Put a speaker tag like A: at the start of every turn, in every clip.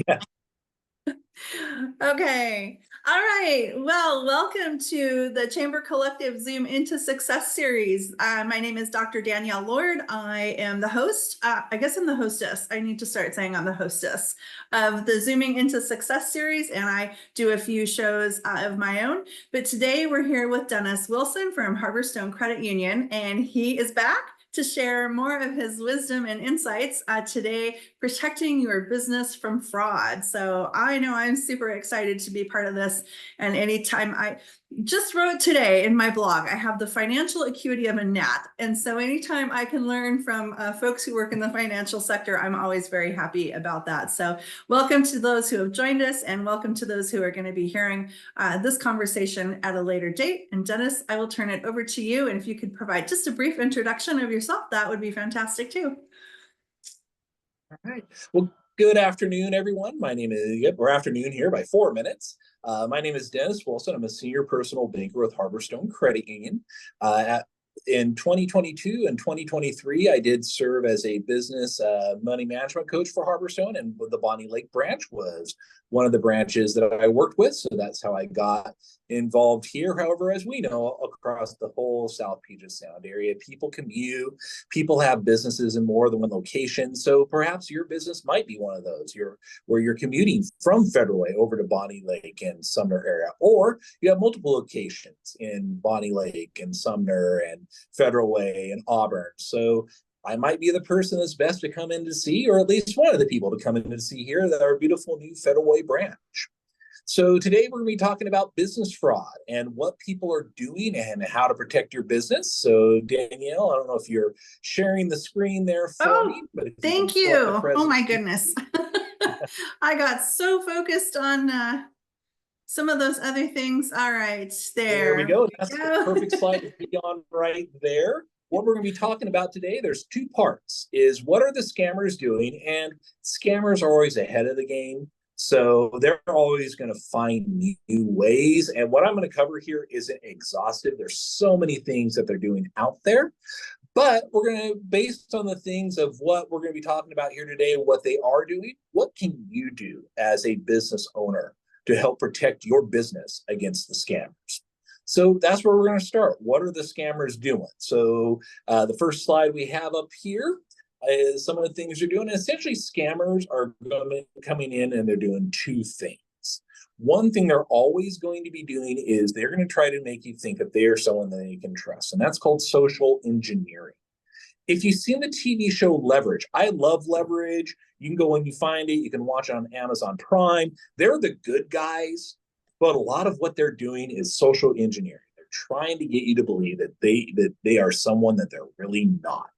A: Yeah.
B: Okay. All right. Well, welcome to the Chamber Collective Zoom into Success series. My name is Dr. Danielle Lord. I am the host. I guess I'm the hostess. I need to start saying I'm the hostess of the Zooming into Success series, and I do a few shows of my own. But today we're here with Dennis Wilson from Harborstone Credit Union, and he is back to share more of his wisdom and insights today, protecting your business from fraud. So I know I'm super excited to be part of this. And anytime I just wrote today in my blog, I have the financial acuity of a gnat. And so anytime I can learn from folks who work in the financial sector, I'm always very happy about that. So welcome to those who have joined us, and welcome to those who are going to be hearing this conversation at a later date. And Dennis, I will turn it over to you. And if you could provide just a brief introduction of yourself, that would be fantastic too.
A: All right. Well, good afternoon, everyone. My name is, we're afternoon here by 4 minutes. My name is Dennis Wilson. I'm a senior personal banker with Harborstone Credit Union. In 2022 and 2023, I did serve as a business money management coach for Harborstone, and the Bonnie Lake branch was one of the branches that I worked with. So that's how I got involved here. However, as we know, across the whole South Puget Sound area, people commute, people have businesses in more than one location. So perhaps your business might be one of those where you're commuting from Federal Way over to Bonnie Lake and Sumner area, or you have multiple locations in Bonnie Lake and Sumner and Federal Way and Auburn. So I might be the person that's best to come in to see, or at least one of the people to come in to see here, that our beautiful new Federal Way branch. So today we're going to be talking about business fraud and what people are doing and how to protect your business. So Danielle, I don't know if you're sharing the screen there for me, but if
B: thank
A: you
B: you. Oh my goodness. I got so focused on some of those other things. All right,
A: there we go. That's the perfect slide to be on right there. What we're going to be talking about today, there's two parts, is what are the scammers doing? And scammers are always ahead of the game. So they're always going to find new ways. And what I'm going to cover here isn't exhaustive. There's so many things that they're doing out there. But we're going to, based on the things of what we're going to be talking about here today, what they are doing, what can you do as a business owner to help protect your business against the scammers? So that's where we're going to start. What are the scammers doing? So the first slide we have up here is some of the things they're doing. And essentially, scammers are coming in and they're doing two things. One thing they're always going to be doing is they're going to try to make you think that they are someone that you can trust. And that's called social engineering. If you've seen the TV show Leverage, I love Leverage. You can go and you find it. You can watch it on Amazon Prime. They're the good guys, but a lot of what they're doing is social engineering. They're trying to get you to believe that they are someone that they're really not.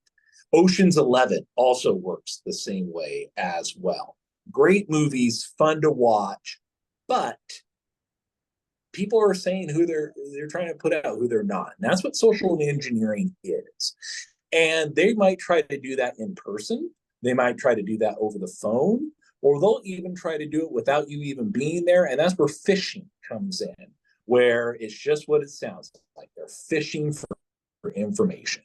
A: Ocean's 11 also works the same way as well. Great movies, fun to watch, but people are saying who they're trying to put out who they're not. And that's what social engineering is. And they might try to do that in person. They might try to do that over the phone, or they'll even try to do it without you even being there. And that's where phishing comes in, where it's just what it sounds like. They're phishing for information.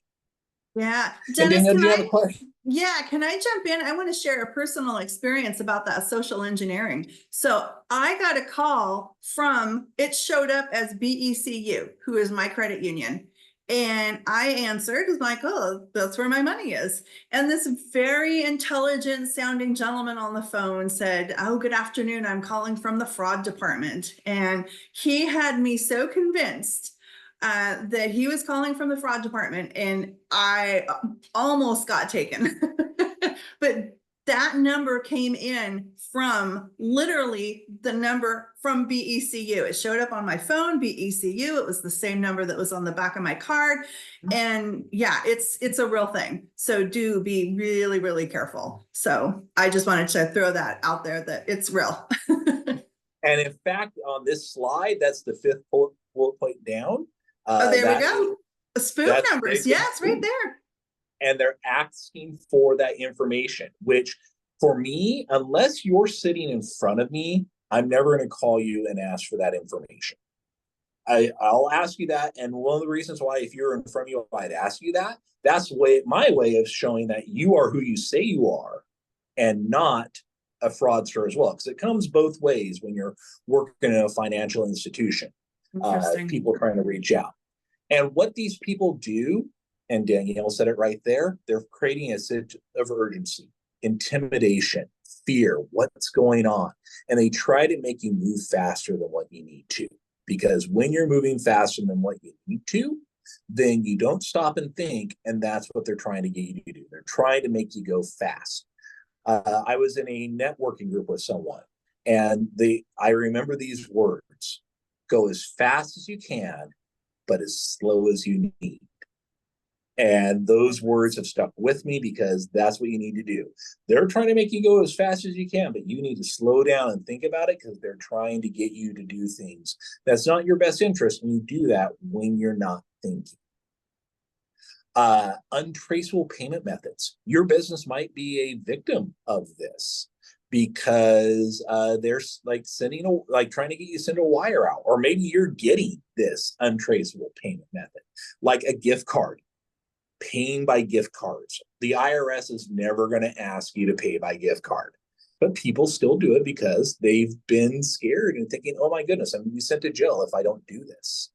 B: Yeah.
A: And
B: Dennis,
A: Danielle, do you have a question?
B: Yeah, can I jump in? I want to share a personal experience about that social engineering. So I got a call from, it showed up as BECU, who is my credit union. And I answered, was like, oh, that's where my money is. And this very intelligent sounding gentleman on the phone said, oh, good afternoon. I'm calling from the fraud department. And he had me so convinced that he was calling from the fraud department, and I almost got taken. But that number came in from literally the number from BECU. It showed up on my phone, BECU. It was the same number that was on the back of my card. And yeah, it's a real thing. So do be really, really careful. So I just wanted to throw that out there that it's real.
A: And in fact, on this slide, that's the fifth bullet point down.
B: Oh, there we go. Spoof numbers. Yes, right there.
A: And they're asking for that information, which for me, unless you're sitting in front of me, I'm never going to call you and ask for that information. I'll ask you that. And one of the reasons why, if you're in front of you, I'd ask you that. That's my way of showing that you are who you say you are and not a fraudster as well, because it comes both ways when you're working in a financial institution. People trying to reach out. And what these people do, and Danielle said it right there, they're creating a sense of urgency, intimidation, fear, what's going on. And they try to make you move faster than what you need to. Because when you're moving faster than what you need to, then you don't stop and think, and that's what they're trying to get you to do. They're trying to make you go fast. I was in a networking group with someone, and I remember these words: go as fast as you can, but as slow as you need. And those words have stuck with me because that's what you need to do. They're trying to make you go as fast as you can, but you need to slow down and think about it, because they're trying to get you to do things that's not your best interest, and you do that when you're not thinking. Untraceable payment methods. Your business might be a victim of this, because they're like trying to get you to send a wire out, or maybe you're getting this untraceable payment method, like a gift card, paying by gift cards. The IRS is never going to ask you to pay by gift card, but people still do it because they've been scared and thinking, oh my goodness, I'm going to be sent to jail if I don't do this.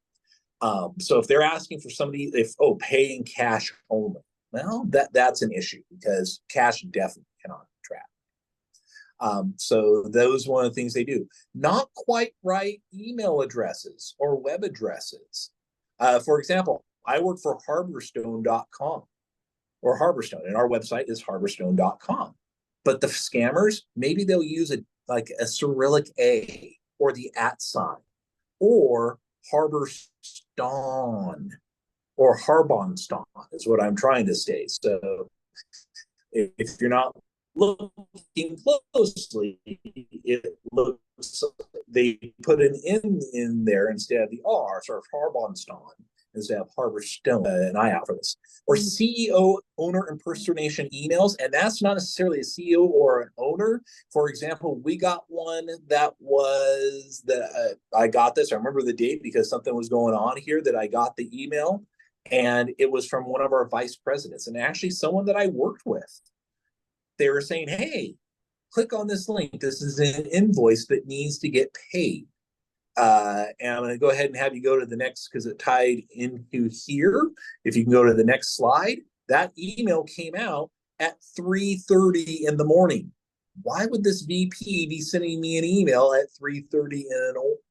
A: So if they're asking for somebody, pay in cash only, well, that's an issue, because cash definitely cannot track. So those are one of the things they do. Not quite right email addresses or web addresses. For example, I work for Harborstone.com or Harborstone, and our website is Harborstone.com. But the scammers, maybe they'll use like a Cyrillic A, or the @ sign, or Harborstone or Harborstone is what I'm trying to say. So if you're not looking closely, it looks, they put an N in there instead of the R, sort of Harborstone instead of Harborstone. An eye out for this. Or CEO, owner impersonation emails, and that's not necessarily a CEO or an owner. For example, we got one that was I got this. I remember the date because something was going on here that I got the email, and it was from one of our vice presidents, and actually someone that I worked with. They were saying, hey, click on this link. This is an invoice that needs to get paid. And I'm going to go ahead and have you go to the next, because it tied into here. If you can go to the next slide, that email came out at 3:30 in the morning. Why would this VP be sending me an email at 3:30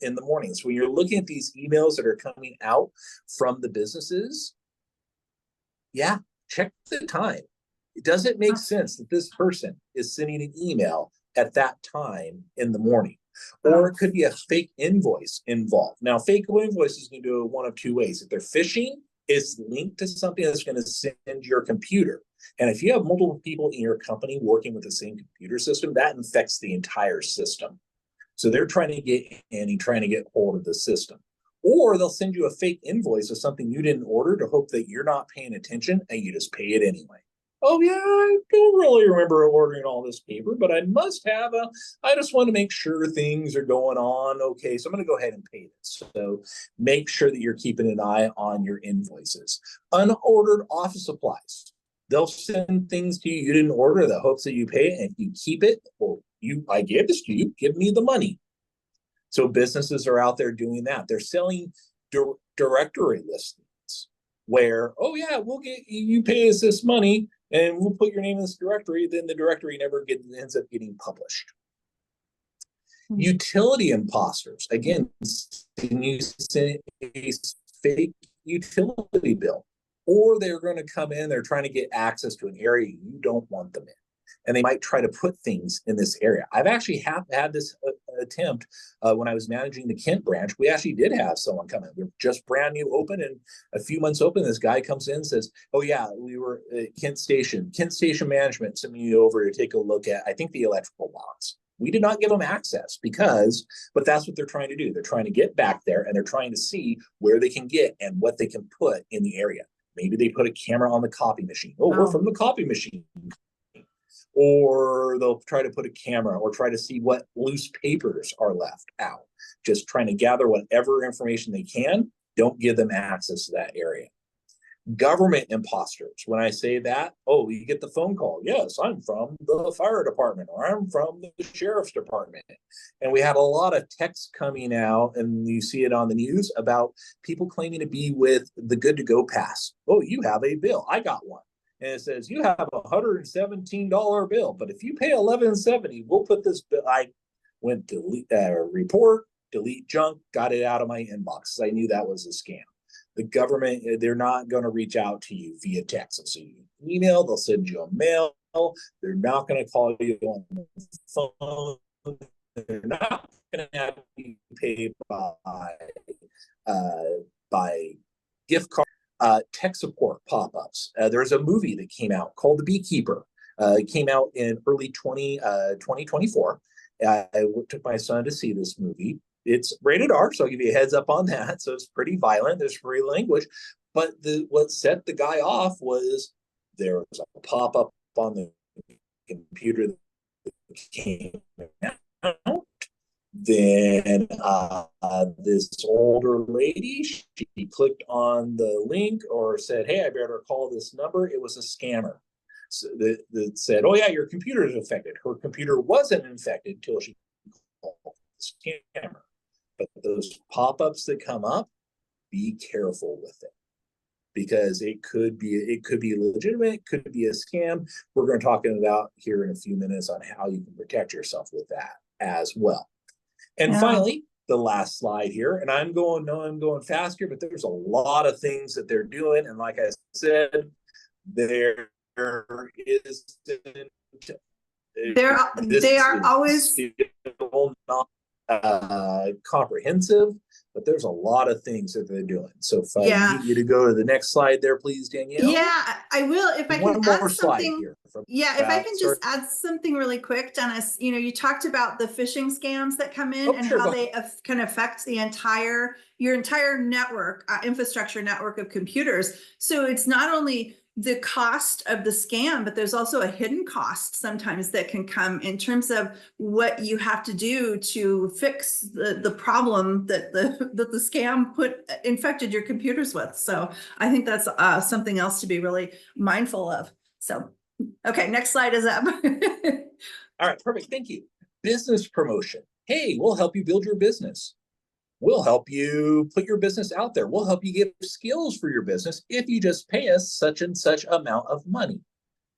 A: in the morning? So when you're looking at these emails that are coming out from the businesses, yeah, check the time. Does it make sense that this person is sending an email at that time in the morning? Or it could be a fake invoice involved. Now, fake invoices can do it one of two ways. If they're phishing, it's linked to something that's going to send your computer. And if you have multiple people in your company working with the same computer system, that infects the entire system. So they're trying to get in and trying to get hold of the system. Or they'll send you a fake invoice of something you didn't order to hope that you're not paying attention, and you just pay it anyway. Oh yeah, I don't really remember ordering all this paper, but I must have I just want to make sure things are going on okay, so I'm going to go ahead and pay this. So make sure that you're keeping an eye on your invoices. Unordered office supplies. They'll send things to you you didn't order that hopes that you pay it, and if you keep it, well, I gave this to you, give me the money. So businesses are out there doing that. They're selling directory listings where, oh yeah, we'll get you pay us this money, and we'll put your name in this directory. Then the directory never ends up getting published. Utility imposters. Again, can you send a fake utility bill? Or they're going to come in, they're trying to get access to an area you don't want them in. And they might try to put things in this area. I've actually had this attempt when I was managing the Kent branch. We actually did have someone come in. We were just brand new open, and a few months open, this guy comes in and says, oh yeah, we were at Kent Station Management sent me over to take a look at, I think, the electrical box. We did not give them access but that's what they're trying to do. They're trying to get back there, and they're trying to see where they can get and what they can put in the area. Maybe they put a camera on the copy machine. Oh, we're from the copy machine. Or they'll try to put a camera or try to see what loose papers are left out. Just trying to gather whatever information they can. Don't give them access to that area. Government imposters. When I say that, oh, you get the phone call. Yes, I'm from the fire department, or I'm from the sheriff's department. And we had a lot of texts coming out, and you see it on the news about people claiming to be with the Good to Go Pass. Oh, you have a bill. I got one. And it says you have a $117 bill, but if you pay $11.70, we'll put this bill. I went to report, delete junk, got it out of my inbox. I knew that was a scam. The government, they're not going to reach out to you via text. They'll send you an email, they'll send you a mail. They're not going to call you on the phone. They're not going to have you pay by gift card. Tech support pop-ups. There's a movie that came out called The Beekeeper. It came out in early 2024. I took my son to see this movie. It's rated R, so I'll give you a heads up on that. So it's pretty violent. There's free language. But what set the guy off was there was a pop-up on the computer that came out. Then this older lady, she clicked on the link or said, hey, I better call this number. It was a scammer. So that said, oh, yeah, your computer is infected. Her computer wasn't infected until she called the scammer. But those pop-ups that come up, be careful with it, because it could be legitimate, it could be a scam. We're going to talk about here in a few minutes on how you can protect yourself with that as well. And finally, the last slide here, and I'm going fast here, but there's a lot of things that they're doing. And like I said, they
B: are always
A: still not comprehensive, but there's a lot of things that they're doing. So if I need you to go to the next slide there, please, Danielle.
B: Yeah, I will. If I can add something here. If I can just add something really quick, Dennis, you talked about the phishing scams that come in and how they can affect your entire network, infrastructure network of computers. So it's not only the cost of the scam, but there's also a hidden cost sometimes that can come in terms of what you have to do to fix the problem that the scam infected your computers with. So I think that's something else to be really mindful of. So, okay, next slide is up.
A: All right, perfect. Thank you. Business promotion. Hey, we'll help you build your business. We'll help you put your business out there. We'll help you get skills for your business if you just pay us such and such amount of money.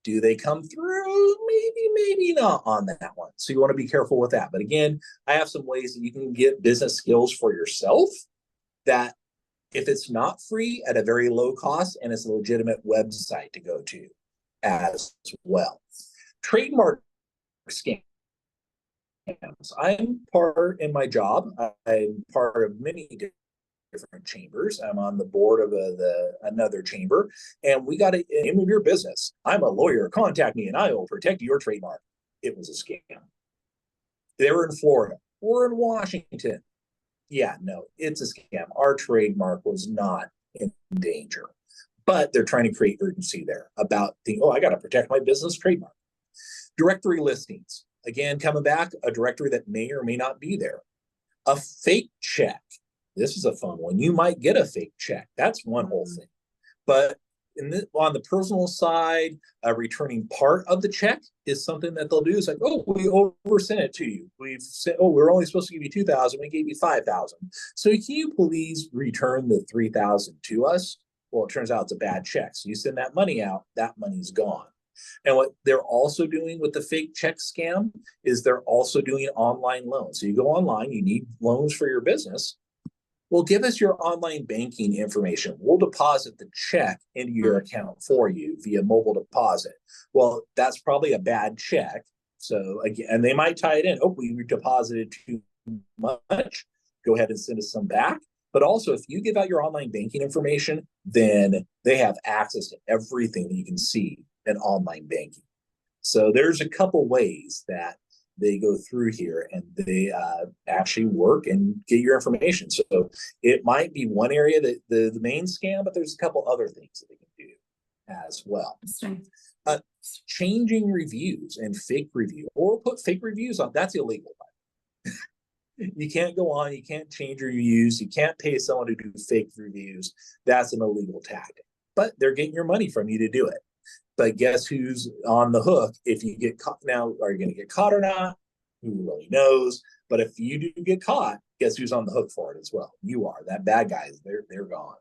A: Do they come through? Maybe, maybe not on that one. So you want to be careful with that. But again, I have some ways that you can get business skills for yourself that if it's not free at a very low cost and it's a legitimate website to go to as well. Trademark scam. I'm in my job, I'm part of many different chambers. I'm on the board of another chamber, and we got a name of your business. I'm a lawyer. Contact me, and I will protect your trademark. It was a scam. They were in Florida or in Washington. Yeah, no, it's a scam. Our trademark was not in danger, but they're trying to create urgency there about I got to protect my business trademark. Directory listings. Again, coming back, a directory that may or may not be there. A fake check. This is a fun one. You might get a fake check. That's one whole thing. But on the personal side, returning part of the check is something that they'll do. It's like, oh, we oversent it to you. We've said, oh, we're only supposed to give you 2,000. We gave you 5,000. So can you please return the 3,000 to us? Well, it turns out it's a bad check. So you send that money out, that money's gone. And what they're also doing with the fake check scam is they're also doing online loans. So you go online, you need loans for your business. Well, give us your online banking information. We'll deposit the check into your account for you via mobile deposit. Well, that's probably a bad check. So again, and they might tie it in. Oh, we deposited too much. Go ahead and send us some back. But also, if you give out your online banking information, then they have access to everything that you can see in online banking. So there's a couple ways that they go through here and they actually work and get your information. So it might be one area that the main scam, but there's a couple other things that they can do as well. Changing reviews and fake review, or put fake reviews on, that's illegal. You can't go on, you can't change reviews, you can't pay someone to do fake reviews. That's an illegal tactic. but they're getting your money from you to do it. But guess who's on the hook if you get caught? Now, are you going to get caught or not? Who really knows? But if you do get caught, guess who's on the hook for it as well? You are. That bad guy, they're gone.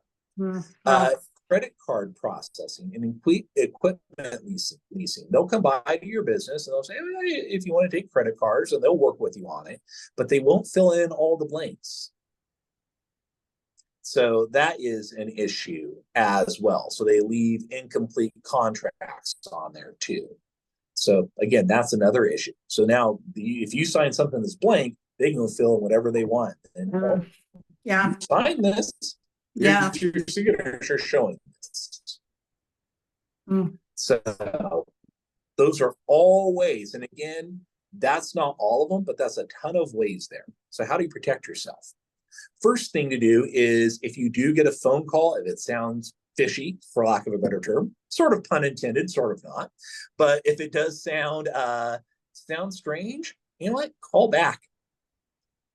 B: Wow.
A: Credit card processing and equipment leasing. They'll come by to your business and they'll say, oh, if you want to take credit cards, and they'll work with you on it, but they won't fill in all the blanks. So that is an issue as well. So they leave incomplete contracts on there too. So again, that's another issue. So now if you sign something that's blank, they can fill in whatever they want. And
B: yeah,
A: you sign this.
B: Yeah.
A: Your signature showing this. So those are all ways. And again, that's not all of them, but that's a ton of ways there. So how do you protect yourself? First thing to do is if you do get a phone call, if it sounds fishy, for lack of a better term, sort of pun intended, sort of not. But if it does sound strange, you know what? Call back.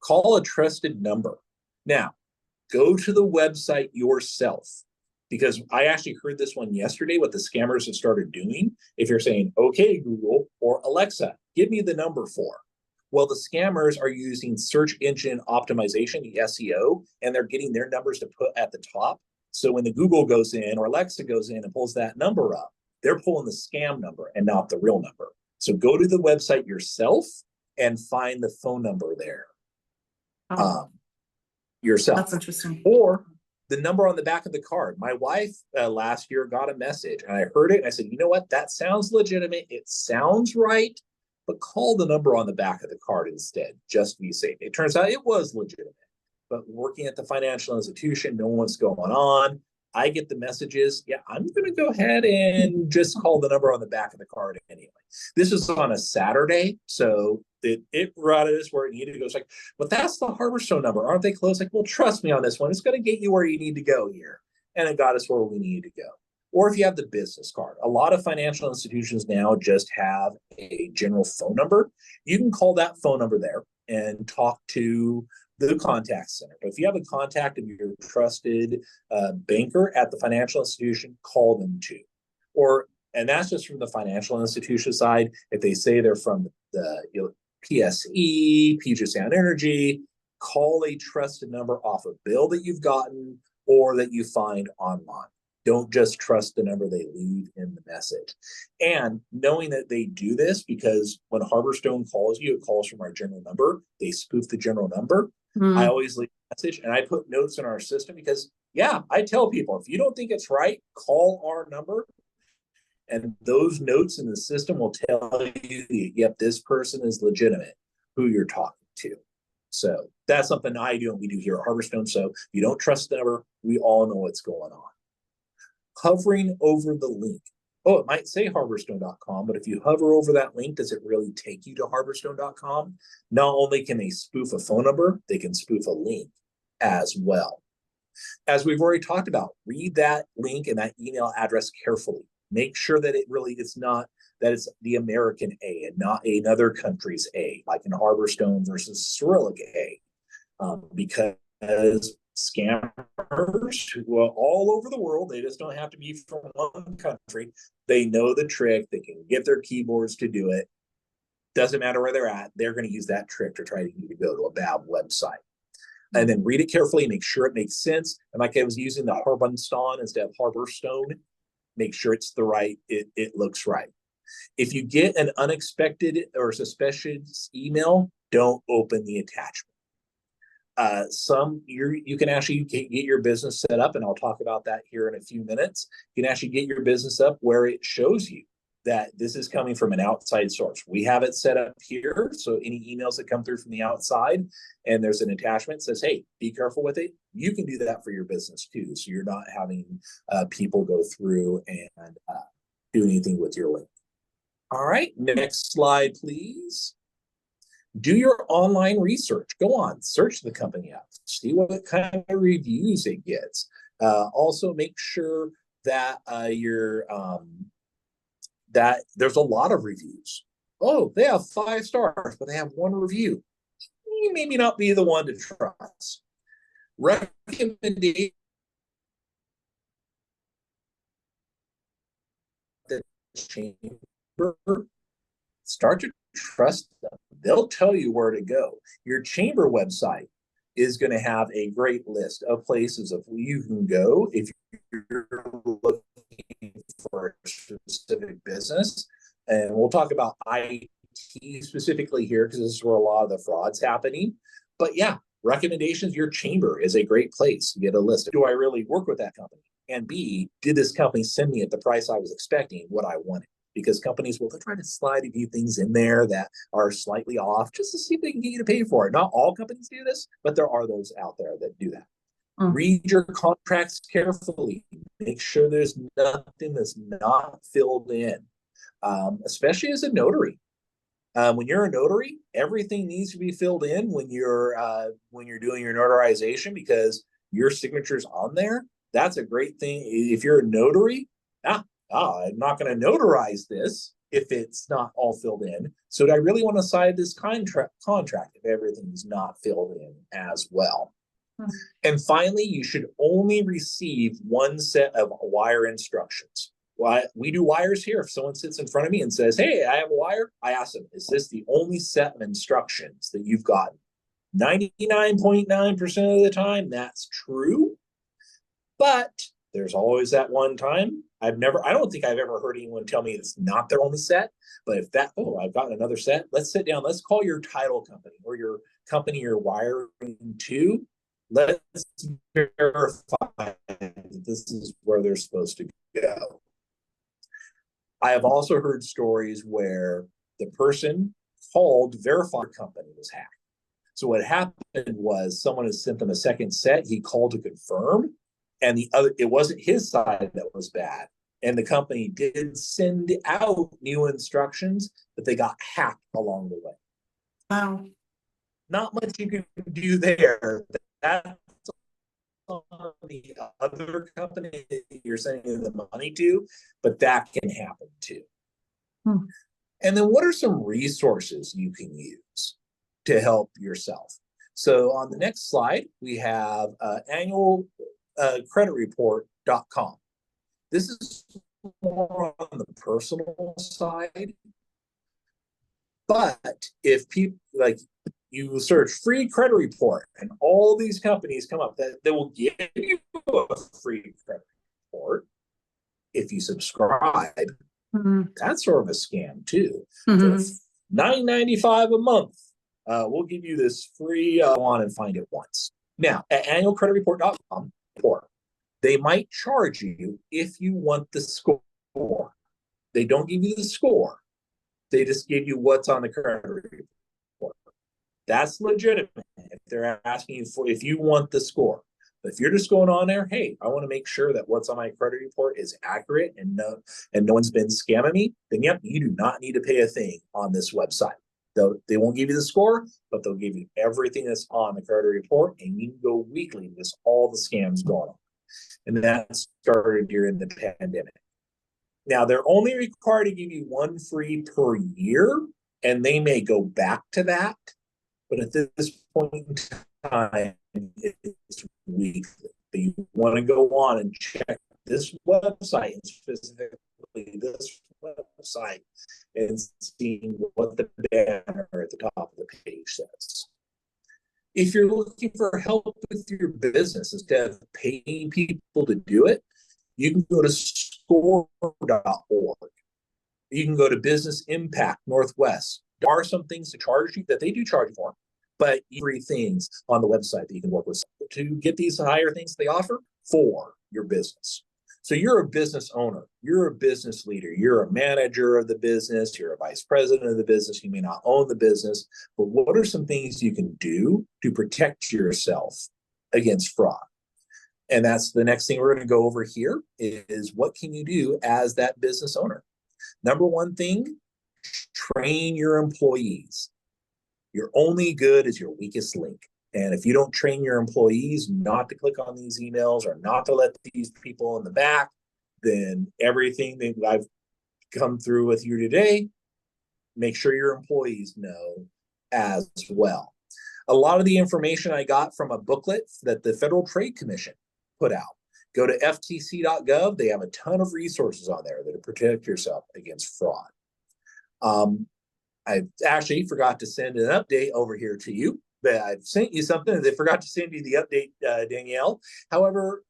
A: Call a trusted number. Now, go to the website yourself, because I actually heard this one yesterday, what the scammers have started doing. If you're saying, okay, Google or Alexa, give me the number for. Well, the scammers are using search engine optimization, the SEO, and they're getting their numbers to put at the top. So when the Google goes in or Alexa goes in and pulls that number up, they're pulling the scam number and not the real number. So go to the website yourself and find the phone number there. Yourself.
B: That's interesting.
A: Or the number on the back of the card. My wife last year got a message and I heard it and I said, you know what? That sounds legitimate. It sounds right, but call the number on the back of the card instead, just to be safe. It turns out it was legitimate, but working at the financial institution, knowing what's going on, I get the messages. Yeah, I'm going to go ahead and just call the number on the back of the card anyway. This is on a Saturday, so it routed us where it needed to go. It's like, but that's the Harborstone number. Aren't they close? Like, well, trust me on this one. It's going to get you where you need to go here. And it got us where we needed to go. Or if you have the business card, a lot of financial institutions now just have a general phone number. You can call that phone number there and talk to the contact center. But if you have a contact of your trusted banker at the financial institution, call them too. And that's just from the financial institution side. If they say they're from the PSE, Puget Sound Energy, call a trusted number off a bill that you've gotten or that you find online. Don't just trust the number they leave in the message. And knowing that they do this, because when Harborstone calls you, it calls from our general number. They spoof the general number. I always leave a message and I put notes in our system because, yeah, I tell people, if you don't think it's right, call our number. And those notes in the system will tell you, yep, this person is legitimate, who you're talking to. So that's something I do and we do here at Harborstone. So if you don't trust the number, we all know what's going on. Hovering over the link. Oh, it might say harborstone.com, but if you hover over that link, does it really take you to harborstone.com? Not only can they spoof a phone number, they can spoof a link as well. As we've already talked about, read that link and that email address carefully. Make sure that it's not that it's the American A and not another country's A, like in Harborstone versus Cyrillic A, because scammers who are all over the world, they just don't have to be from one country. They know the trick. They can get their keyboards to do it. Doesn't matter where they're at. They're going to use that trick to try to get you to go to a bad website. And then read it carefully, make sure it makes sense. And like I was using the Harborstone instead of Harborstone, make sure it's the right, it looks right. If you get an unexpected or suspicious email, don't open the attachment. You can actually get your business set up, and I'll talk about that here in a few minutes. You can actually get your business up where it shows you that this is coming from an outside source. We have it set up here, so any emails that come through from the outside and there's an attachment that says, hey, be careful with it, you can do that for your business too, so you're not having people go through and do anything with your link. All right, next slide, please. Do your online research. Go on, search the company out, see what kind of reviews it gets. Also, make sure that that there's a lot of reviews. Oh, they have 5 stars, but they have 1 review. You maybe not be the one to trust. Recommendation chamber, start to trust them. They'll tell you where to go. Your chamber website is going to have a great list of places of where you can go if you're looking for a specific business. And we'll talk about IT specifically here because this is where a lot of the fraud's happening. But yeah, recommendations, your chamber is a great place to get a list. Do I really work with that company? And B, did this company send me at the price I was expecting what I wanted? Because companies will try to slide a few things in there that are slightly off just to see if they can get you to pay for it. Not all companies do this, but there are those out there that do that. Read your contracts carefully. Make sure there's nothing that's not filled in, especially as a notary. When you're a notary, everything needs to be filled in when you're doing your notarization because your signature's on there. That's a great thing. If you're a notary, I'm not going to notarize this if it's not all filled in. So do I really want to sign this contract if everything's not filled in as well? And finally, you should only receive one set of wire instructions. Well, we do wires here. If someone sits in front of me and says, hey, I have a wire, I ask them, is this the only set of instructions that you've gotten? 99.9% of the time, that's true. But there's always that one time. I don't think I've ever heard anyone tell me it's not their only set. But if I've gotten another set, let's sit down. Let's call your title company or your company you're wiring to. Let's verify that this is where they're supposed to go. I have also heard stories where the person called verified company was hacked. So what happened was someone had sent them a second set. He called to confirm, and it wasn't his side that was bad. And the company did send out new instructions, but they got hacked along the way.
B: Wow.
A: Not much you can do there. That's on the other company that you're sending the money to, but that can happen too. And then what are some resources you can use to help yourself? So on the next slide, we have annual creditreport.com. This is more on the personal side, but if people you search free credit report and all these companies come up that they will give you a free credit report if you subscribe. That's sort of a scam too. For $9.95 a month, we'll give you this free on and find it once. Now at annualcreditreport.com, they might charge you if you want the score. They don't give you the score. They just give you what's on the credit report. That's legitimate if they're asking you for if you want the score. But if you're just going on there, hey, I want to make sure that what's on my credit report is accurate and no one's been scamming me, then yep, you do not need to pay a thing on this website. They won't give you the score, but they'll give you everything that's on the credit report, and you can go weekly with all the scams going on. And that started during the pandemic. Now, they're only required to give you one free per year, and they may go back to that. But at this point in time, it's weekly. But you want to go on and check this website, and specifically this website, and seeing what the banner at the top of the page says. If you're looking for help with your business instead of paying people to do it, you can go to score.org. You can go to Business Impact Northwest. There are some things to charge you that they do charge you for, but free things on the website that you can work with to get these higher things they offer for your business. So you're a business owner, you're a business leader, you're a manager of the business, you're a vice president of the business, you may not own the business, but what are some things you can do to protect yourself against fraud? And that's the next thing we're going to go over here is what can you do as that business owner? Number one thing, train your employees. You're only good as your weakest link. And if you don't train your employees not to click on these emails or not to let these people in the back, then everything that I've come through with you today, make sure your employees know as well. A lot of the information I got from a booklet that the Federal Trade Commission put out Go to ftc.gov. They have a ton of resources on there that protect yourself against fraud. I actually forgot to send an update over here to you. I've sent you something. They forgot to send you the update, Danielle. However,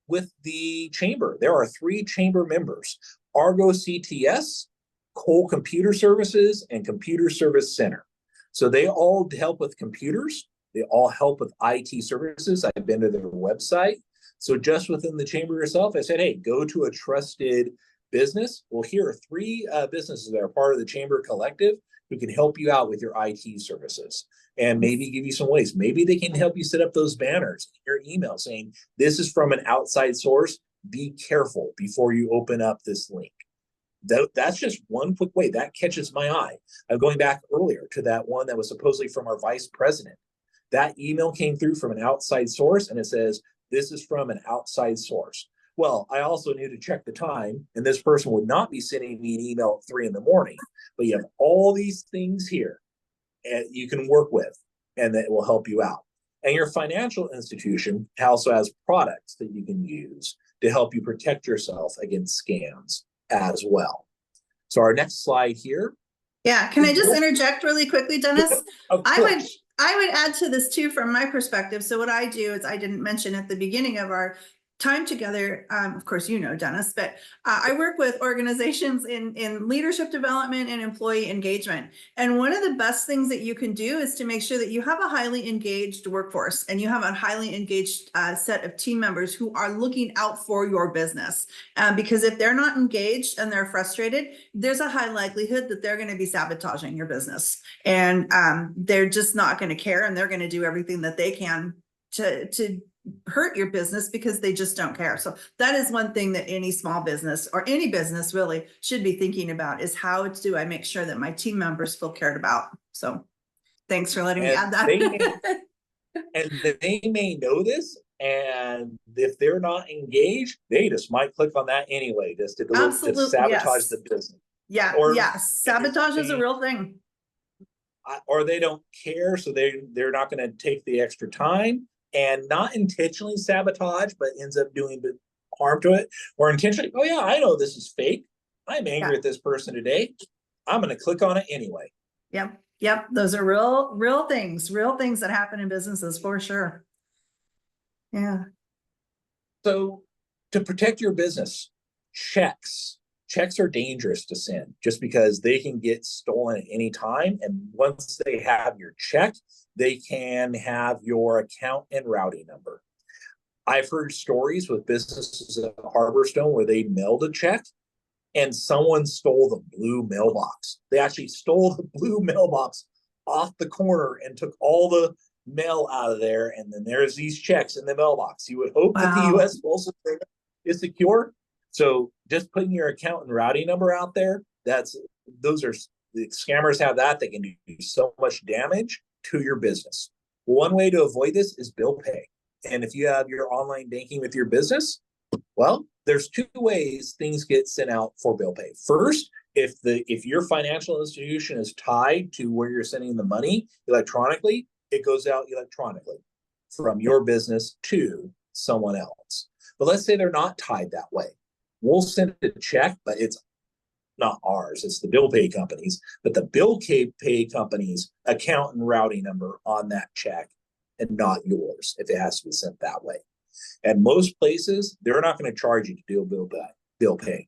A: with the chamber, there are 3 chamber members: Argo CTS, Cole Computer Services, and Computer Service Center. So they all help with computers. They all help with IT services. I've been to their website. So just within the chamber yourself, I said, hey, go to a trusted business. Well, here are 3 businesses that are part of the chamber collective who can help you out with your IT services and maybe give you some ways. Maybe they can help you set up those banners in your email saying, this is from an outside source. Be careful before you open up this link. That's just one quick way. That catches my eye. I'm going back earlier to that one that was supposedly from our vice president. That email came through from an outside source, and it says, this is from an outside source. Well, I also need to check the time, and this person would not be sending me an email at 3 in the morning. But you have all these things here and you can work with, and that will help you out. And your financial institution also has products that you can use to help you protect yourself against scams as well. So our next slide here.
B: Yeah, can I just interject really quickly, Dennis?
A: Of course.
B: I would add to this too from my perspective. So what I do is, I didn't mention at the beginning of our time together, of course, you know, Dennis, but I work with organizations in leadership development and employee engagement. And one of the best things that you can do is to make sure that you have a highly engaged workforce and you have a highly engaged set of team members who are looking out for your business. Because if they're not engaged and they're frustrated, there's a high likelihood that they're going to be sabotaging your business. And they're just not going to care, and they're going to do everything that they can to hurt your business because they just don't care. So that is one thing that any small business or any business really should be thinking about, is how do I make sure that my team members feel cared about? So thanks for letting me add that.
A: They may know this, and if they're not engaged, they just might click on that anyway, just to sabotage the business.
B: Yeah, sabotage is a real thing.
A: Or they don't care, so they're not going to take the extra time and not intentionally sabotage, but ends up doing harm to it, or intentionally, oh yeah, I know this is fake. I'm angry at this person today. I'm going to click on it anyway.
B: Yep. Those are real things that happen in businesses for sure. Yeah.
A: So to protect your business, checks are dangerous to send just because they can get stolen at any time. And once they have your check, they can have your account and routing number. I've heard stories with businesses at Harborstone where they mailed a check and someone stole the blue mailbox. They actually stole the blue mailbox off the corner and took all the mail out of there. And then there's these checks in the mailbox. You would hope that the U.S. Postal Service is secure. So just putting your account and routing number out there, those are the scammers have that. They can do so much damage to your business. One way to avoid this is bill pay. And if you have your online banking with your business, well, there's 2 ways things get sent out for bill pay. First, if your financial institution is tied to where you're sending the money electronically, it goes out electronically from your business to someone else. But let's say they're not tied that way. We'll send a check, but it's not ours, it's the bill pay companies, but the bill pay company's account and routing number on that check and not yours if it has to be sent that way. And most places, they're not going to charge you to do bill pay.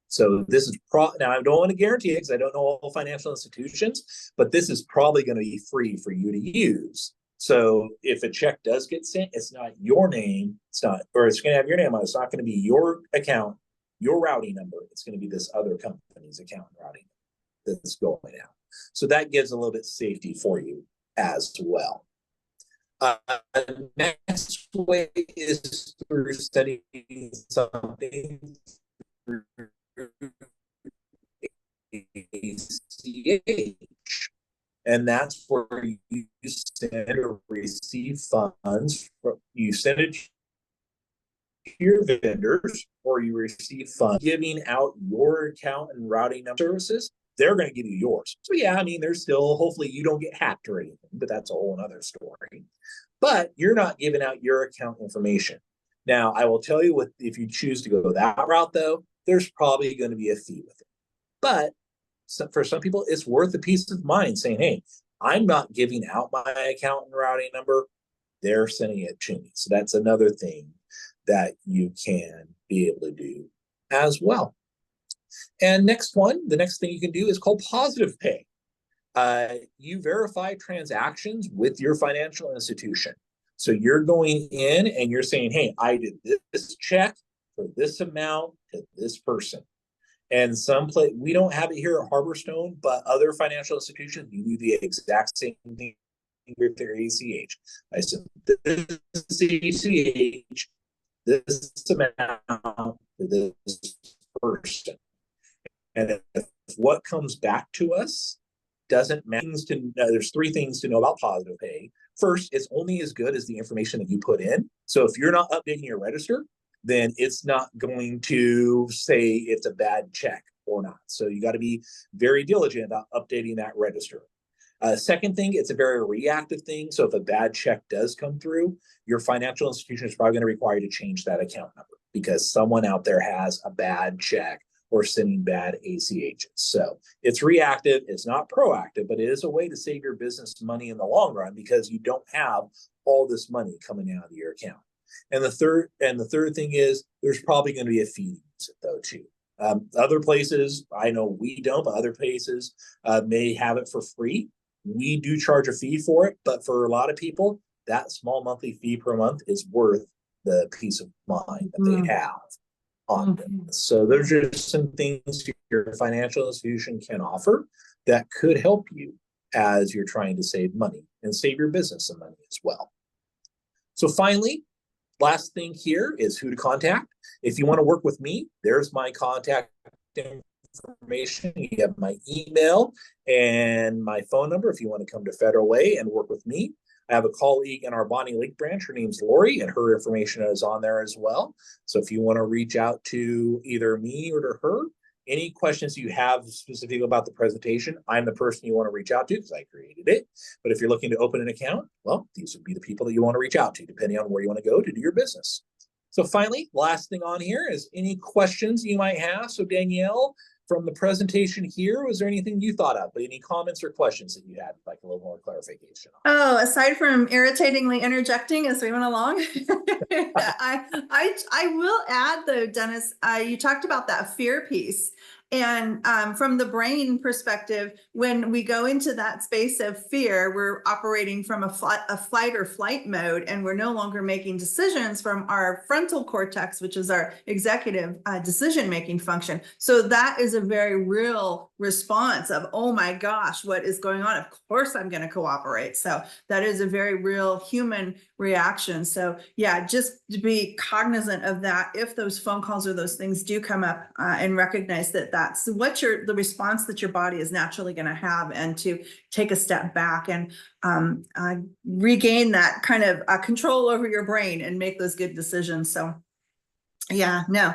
A: So this is now I don't want to guarantee it because I don't know all financial institutions, but this is probably going to be free for you to use. So if a check does get sent, it's not your name, it's going to have your name on it. It's not going to be your account, your routing number. It's going to be this other company's account and routing that's going out. So that gives a little bit of safety for you as well. Next way is through studying something through ACH. And that's where you send or receive funds. You send it to your vendors, or you receive funds giving out your account and routing number services. They're going to give you yours. So yeah, I mean, there's still, hopefully you don't get hacked or anything, but that's a whole other story. But you're not giving out your account information. Now, I will tell you, if you choose to go that route, though, there's probably going to be a fee with it. But for some people, it's worth the peace of mind saying, hey, I'm not giving out my account and routing number. They're sending it to me. So that's another thing that you can be able to do as well. And the next thing you can do is called positive pay. You verify transactions with your financial institution. So you're going in and you're saying, hey, I did this check for this amount to this person. And we don't have it here at Harborstone, but other financial institutions, you do the exact same thing with their ACH. I said, this is ACH, this amount to this person. And if what comes back to us doesn't matter, there's three things to know about positive pay. First, it's only as good as the information that you put in. So if you're not updating your register, then it's not going to say it's a bad check or not. So you got to be very diligent about updating that register. Second thing, it's a very reactive thing. So if a bad check does come through, your financial institution is probably going to require you to change that account number because someone out there has a bad check or sending bad ACHs. So it's reactive, it's not proactive, but it is a way to save your business money in the long run because you don't have all this money coming out of your account. And the third thing is there's probably going to be a fee to use it though too. Other places, I know we don't, but other places may have it for free. We do charge a fee for it, but for a lot of people, that small monthly fee per month is worth the peace of mind that they have on them. So there's just some things your financial institution can offer that could help you as you're trying to save money and save your business some money as well. So finally, last thing here is who to contact. If you want to work with me, there's my contact information. You have my email and my phone number if you want to come to Federal Way and work with me. I have a colleague in our Bonnie Lake branch. Her name's Lori, and her information is on there as well. So if you want to reach out to either me or to her, any questions you have specifically about the presentation, I'm the person you want to reach out to because I created it. But if you're looking to open an account, well, these would be the people that you want to reach out to, depending on where you want to go to do your business. So finally, last thing on here is any questions you might have. So Danielle, from the presentation here, was there anything you thought of? Any comments or questions that you had, like a little more clarification on?
B: Oh, aside from irritatingly interjecting as we went along, I will add though, Dennis, you talked about that fear piece. And from the brain perspective, when we go into that space of fear, we're operating from a fight or flight mode, and we're no longer making decisions from our frontal cortex, which is our executive decision-making function. So that is a very real response of, oh my gosh, what is going on? Of course I'm going to cooperate. So that is a very real human reaction. So yeah, just to be cognizant of that if those phone calls or those things do come up, and recognize that that's what the response that your body is naturally going to have, and to take a step back and regain that kind of control over your brain and make those good decisions. So yeah, no.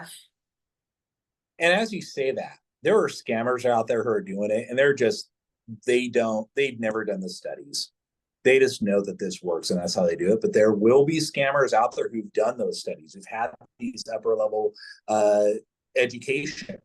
A: And as you say that, there are scammers out there who are doing it, and they've never done the studies. They just know that this works and that's how they do it. But there will be scammers out there who've done those studies, who've had these upper level education,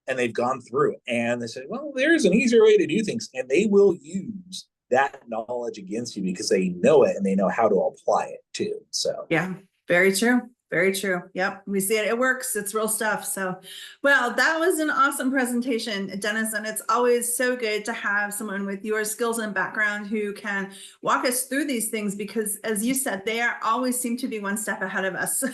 A: and they've gone through it and they say, well, there's an easier way to do things. And they will use that knowledge against you because they know it and they know how to apply it too. So
B: yeah, very true. Very true. Yep. We see it. It works. It's real stuff. So, well, that was an awesome presentation, Dennis. And it's always so good to have someone with your skills and background who can walk us through these things, because as you said, they always seem to be one step ahead of us.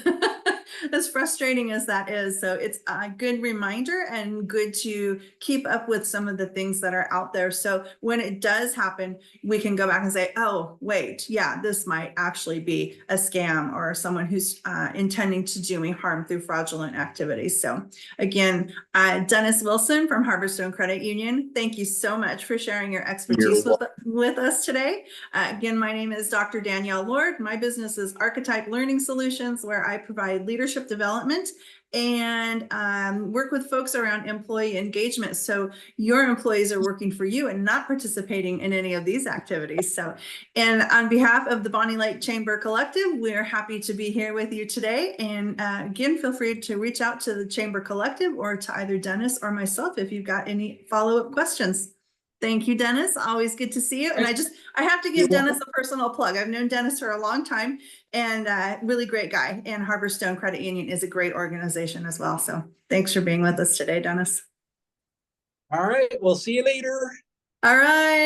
B: As frustrating as that is. So it's a good reminder and good to keep up with some of the things that are out there. So when it does happen, we can go back and say, oh, wait, yeah, this might actually be a scam or someone who's intending to do me harm through fraudulent activities. So again, Dennis Wilson from Harborstone Credit Union, thank you so much for sharing your expertise with us today. Again, my name is Dr. Danielle Lord. My business is Archetype Learning Solutions, where I provide leadership leadership development and work with folks around employee engagement. So your employees are working for you and not participating in any of these activities. So, and on behalf of the Bonnie Lake Chamber Collective, we're happy to be here with you today. And again, feel free to reach out to the Chamber Collective or to either Dennis or myself if you've got any follow-up questions. Thank you, Dennis. Always good to see you. And I have to give Dennis a personal plug. I've known Dennis for a long time and really great guy. And Harborstone Credit Union is a great organization as well. So thanks for being with us today, Dennis.
A: All right. We'll see you later.
B: All right.